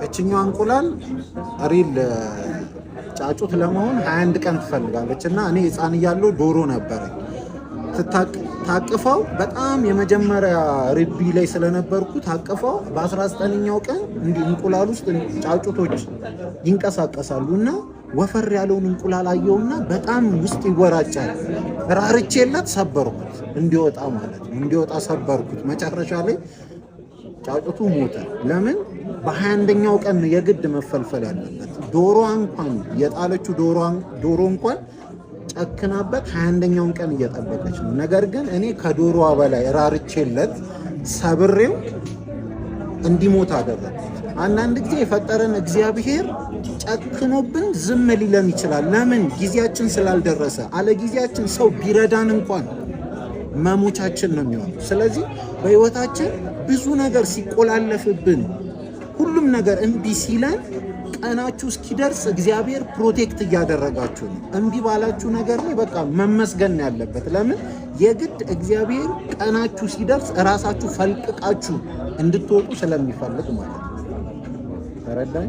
እችኛው እንቁላል ሪል ጫጩት ለመሆን 21 ቀን ትፈልጋለች እና እኔ ህፃን እያለሁ ዶሮ ነበረኝ ታቅፈው በጣም የመጀመሪያ ርቢ ላይ ስለነበርኩ ታቅፈው በ19ኛው ቀን እንዲህ እንቁላል ውስጥ ጫጩቶች ይንቀሳቀሳሉና ወፈር ያለውን እንቁላል አየውና በጣም ውስጥ ይወራጫል። ራርቼለት ሰበርኩት እንዲወጣ ማለት ነው። እንዲወጣ ሰበርኩት። መጨረሻ ላይ ጫጩቱ ሞተ። ለምን? በ21ኛው ቀን የግድ መፈልፈል ያለበት። ዶሮ እንኳን የጣለችው ዶሮ እንኳን ጨክናበት 21ኛውን ቀን እየጠበቀች ነው። ነገር ግን እኔ ከዶሮዋ በላይ ራርቼለት ሰብሬው እንዲሞት አደረኩት። አንዳንድ ጊዜ የፈጠረን እግዚአብሔር ጨክኖብን ዝም ሊለን ይችላል። ለምን? ጊዜያችን ስላልደረሰ። አለ ጊዜያችን ሰው ቢረዳን እንኳን መሞቻችን ነው የሚሆነው። ስለዚህ በህይወታችን ብዙ ነገር ሲቆላለፍብን፣ ሁሉም ነገር እምቢ ሲለን ቀናችሁ እስኪደርስ እግዚአብሔር ፕሮቴክት እያደረጋችሁ ነው። እምቢ ባላችሁ ነገር ላይ በቃ መመስገን ያለበት። ለምን? የግድ እግዚአብሔር ቀናችሁ ሲደርስ እራሳችሁ ፈልቅቃችሁ እንድትወጡ ስለሚፈልግ ማለት ነው። ተረዳኝ?